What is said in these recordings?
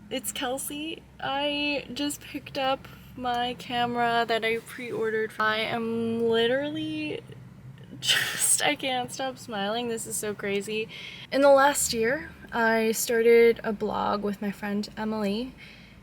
it's Kelsey. I just picked up my camera that I pre-ordered. I am literally I can't stop smiling. This is so crazy. In the last year, I started a blog with my friend Emily,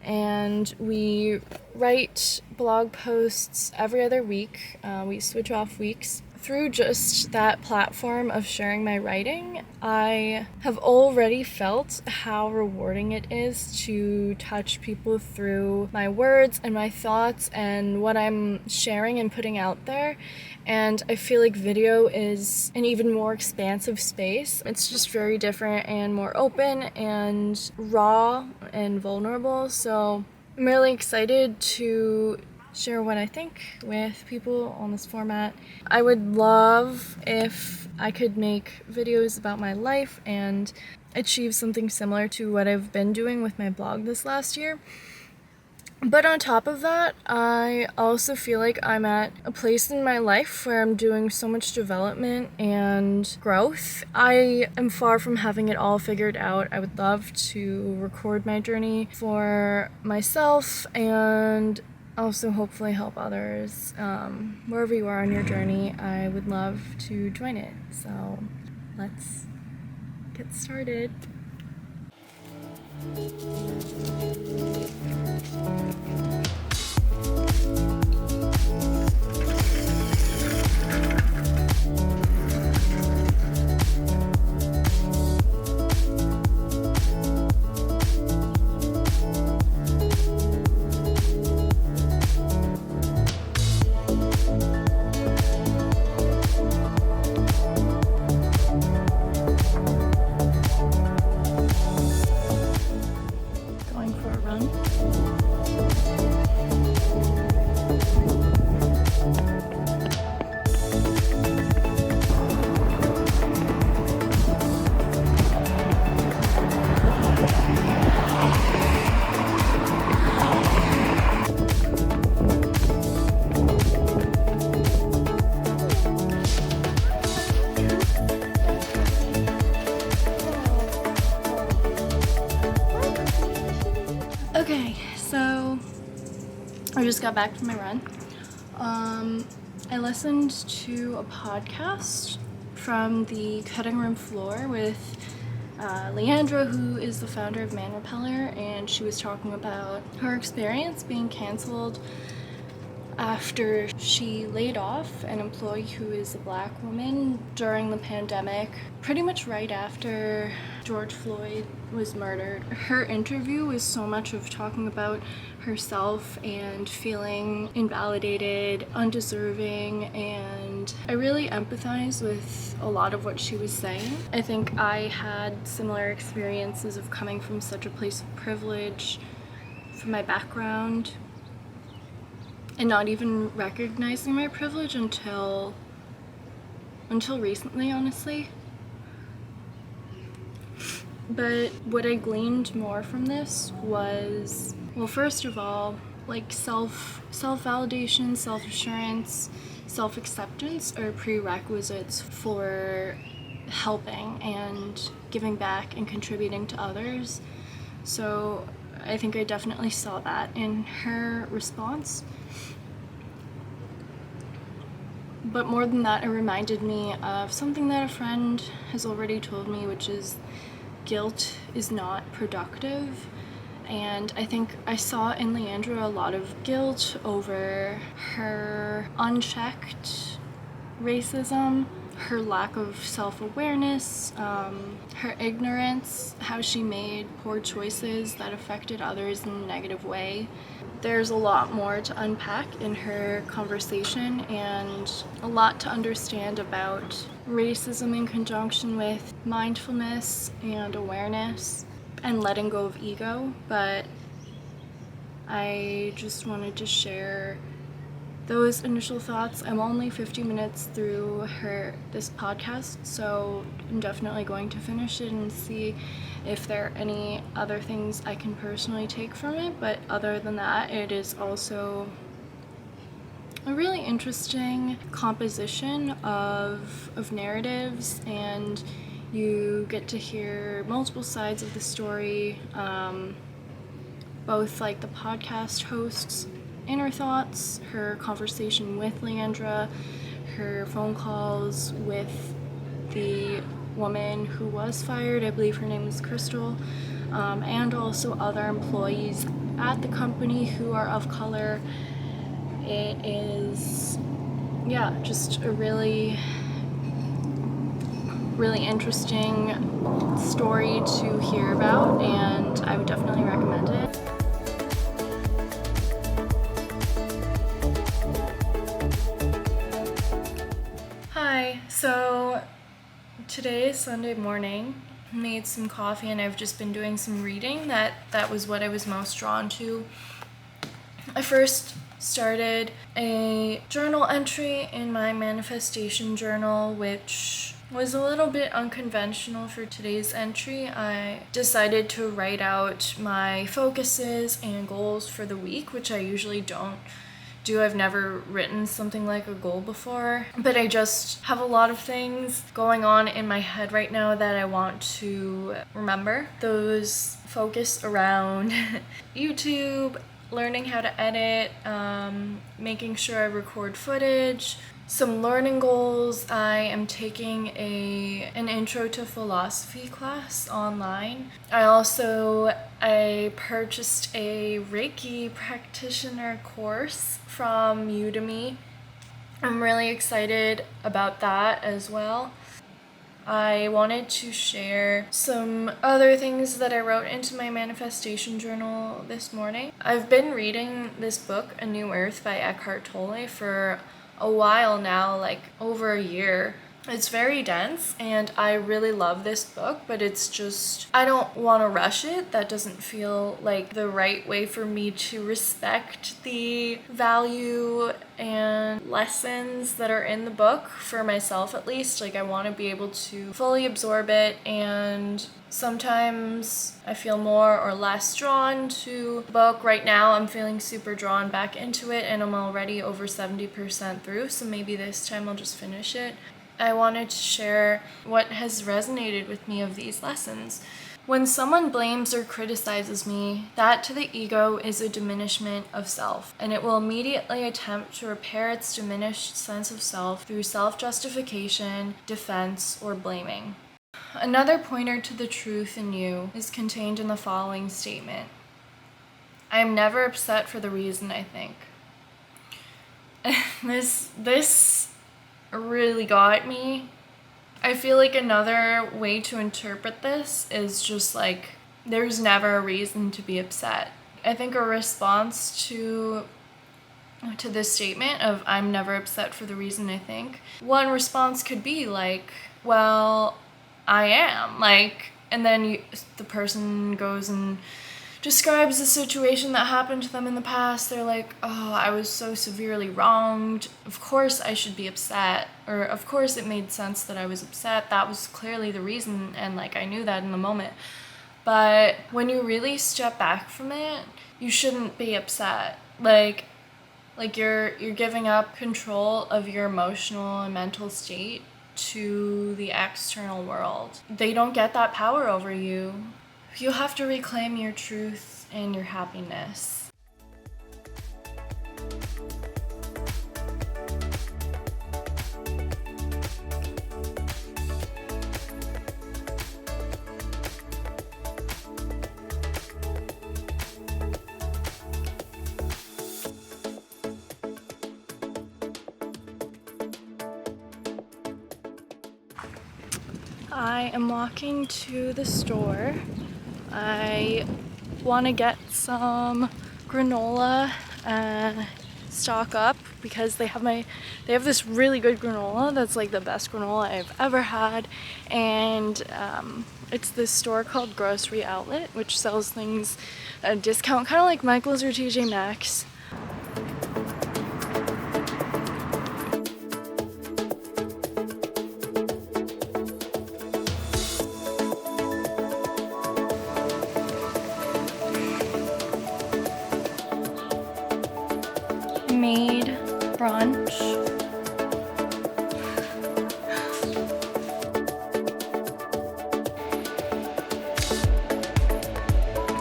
and we write blog posts every other week. We switch off weeks. Through just that platform of sharing my writing, I have already felt how rewarding it is to touch people through my words and my thoughts and what I'm sharing and putting out there. And I feel like video is an even more expansive space. It's just very different and more open and raw and vulnerable. So I'm really excited to share what I think with people on this format. I would love if I could make videos about my life and achieve something similar to what I've been doing with my blog this last year. But on top of that, I also feel like I'm at a place in my life where I'm doing so much development and growth. I am far from having it all figured out. I would love to record my journey for myself and also hopefully help others. Wherever you are on your journey, I would love to join it. So let's get started. Going for a run. Okay, so I just got back from my run. I listened to a podcast from the cutting room floor with Leandra, who is the founder of Man Repeller, and she was talking about her experience being canceled after she laid off an employee who is a black woman during the pandemic, pretty much right after George Floyd was murdered. Her interview was so much of talking about herself and feeling invalidated, undeserving, and I really empathize with a lot of what she was saying. I think I had similar experiences of coming from such a place of privilege, from my background, and not even recognizing my privilege until recently, honestly. But what I gleaned more from this was, well, first of all, like self-validation, self-assurance, self-acceptance are prerequisites for helping and giving back and contributing to others. So I think I definitely saw that in her response. But more than that, it reminded me of something that a friend has already told me, which is guilt is not productive. And I think I saw in Leandra a lot of guilt over her unchecked racism, her lack of self-awareness, her ignorance, how she made poor choices that affected others in a negative way. There's a lot more to unpack in her conversation and a lot to understand about racism in conjunction with mindfulness and awareness and letting go of ego. But I just wanted to share those initial thoughts. I'm only 50 minutes through this podcast, so I'm definitely going to finish it and see if there are any other things I can personally take from it. But other than that, it is also a really interesting composition of narratives, and you get to hear multiple sides of the story. both like the podcast host's inner thoughts, her conversation with Leandra, her phone calls with the woman who was fired, I believe her name was Crystal, and also other employees at the company who are of color. It is, yeah, just a really interesting story to hear about, and I would definitely recommend it. Hi, so today is Sunday morning. Made some coffee and I've just been doing some reading. That was what I was most drawn to. I first started a journal entry in my manifestation journal, which was a little bit unconventional for today's entry. I decided to write out my focuses and goals for the week, which I usually don't do. I've never written something like a goal before, but I just have a lot of things going on in my head right now that I want to remember. Those focus around YouTube, learning how to edit, making sure I record footage, some learning goals. I am taking an intro to philosophy class online. I purchased a Reiki practitioner course from Udemy. I'm really excited about that as well. I wanted to share some other things that I wrote into my manifestation journal this morning. I've been reading this book, A New Earth by Eckhart Tolle, for a while now, like over a year. It's very dense and I really love this book, but it's just, I don't want to rush it. That doesn't feel like the right way for me to respect the value and lessons that are in the book, for myself at least. Like, I want to be able to fully absorb it, and sometimes I feel more or less drawn to the book. Right now I'm feeling super drawn back into it and I'm already over 70% through, so maybe this time I'll just finish it. I wanted to share what has resonated with me of these lessons. When someone blames or criticizes me, that to the ego is a diminishment of self, and it will immediately attempt to repair its diminished sense of self through self-justification, defense, or blaming. Another pointer to the truth in you is contained in the following statement: I am never upset for the reason I think. This really got me. I feel like another way to interpret this is just like, there's never a reason to be upset. I think a response to this statement of I'm never upset for the reason I think, one response could be like, well, I am, like, and then the person goes and describes the situation that happened to them in the past. They're like, oh, I was so severely wronged. Of course I should be upset. Or of course it made sense that I was upset. That was clearly the reason, and like I knew that in the moment. But when you really step back from it, you shouldn't be upset. Like you're giving up control of your emotional and mental state to the external world. They don't get that power over you. You have to reclaim your truth and your happiness. I am walking to the store. I want to get some granola and stock up because they have this really good granola that's like the best granola I've ever had, and it's this store called Grocery Outlet, which sells things at a discount, kind of like Michael's or TJ Maxx. Made brunch.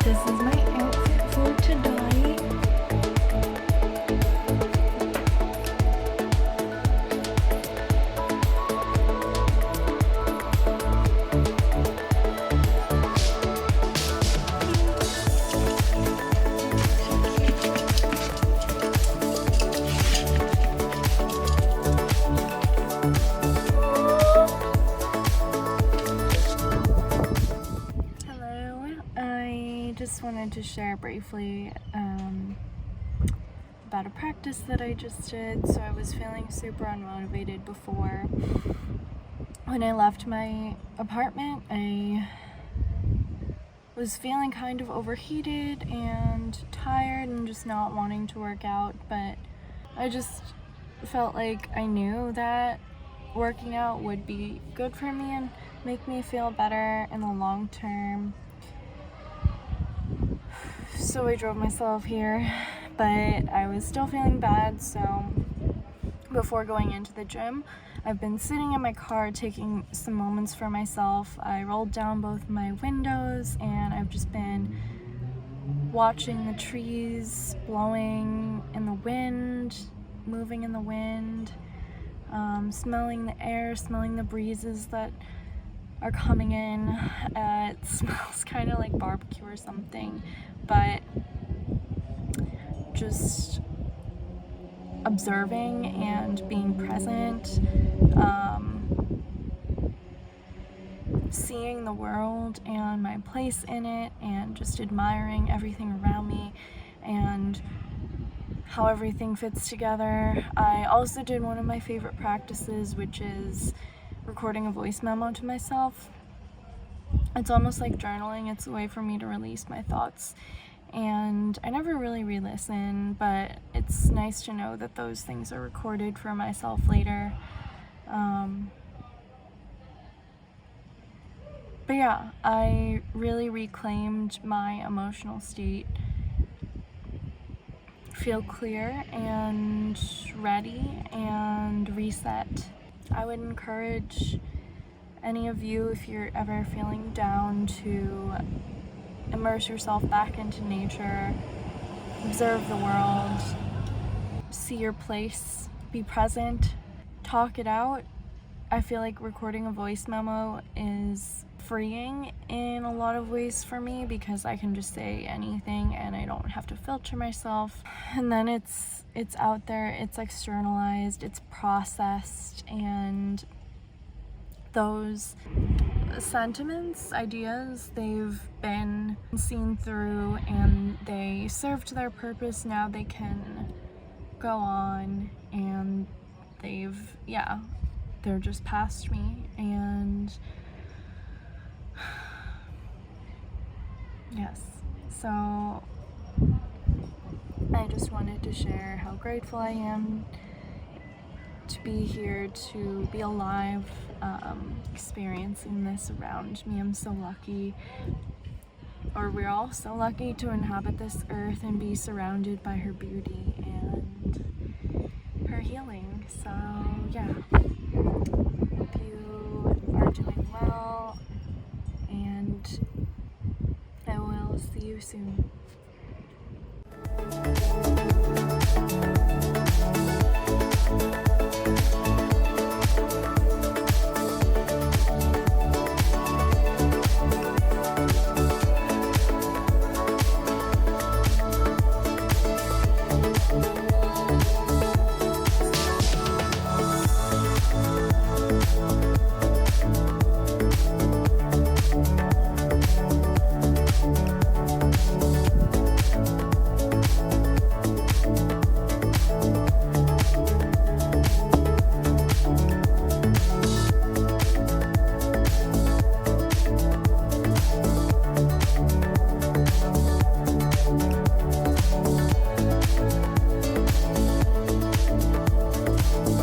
This is my outfit for to share briefly about a practice that I just did. So I was feeling super unmotivated before. When I left my apartment, I was feeling kind of overheated and tired and just not wanting to work out, but I just felt like I knew that working out would be good for me and make me feel better in the long term. So I drove myself here, but I was still feeling bad, so before going into the gym, I've been sitting in my car taking some moments for myself. I rolled down both my windows and I've just been watching the trees blowing in the wind, moving in the wind, smelling the air, smelling the breezes that are coming in. It smells kind of like barbecue or something, but just observing and being present, seeing the world and my place in it, and just admiring everything around me and how everything fits together. I also did one of my favorite practices, which is recording a voice memo to myself. It's almost like journaling. It's a way for me to release my thoughts, and I never really re-listen, but it's nice to know that those things are recorded for myself later. But yeah, I really reclaimed my emotional state, feel clear and ready and reset. I would encourage any of you, if you're ever feeling down, to immerse yourself back into nature, observe the world, see your place, be present, talk it out. I feel like recording a voice memo is freeing in a lot of ways for me, because I can just say anything and I don't have to filter myself. And then it's out there, it's externalized, it's processed, and those sentiments, ideas, they've been seen through and they served their purpose. Now they can go on, and they're just past me. And yes, so I just wanted to share how grateful I am to be here, to be alive, experiencing this around me. I'm so lucky, or we're all so lucky, to inhabit this earth and be surrounded by her beauty and her healing. So yeah, hope you are doing well, and I will see you soon.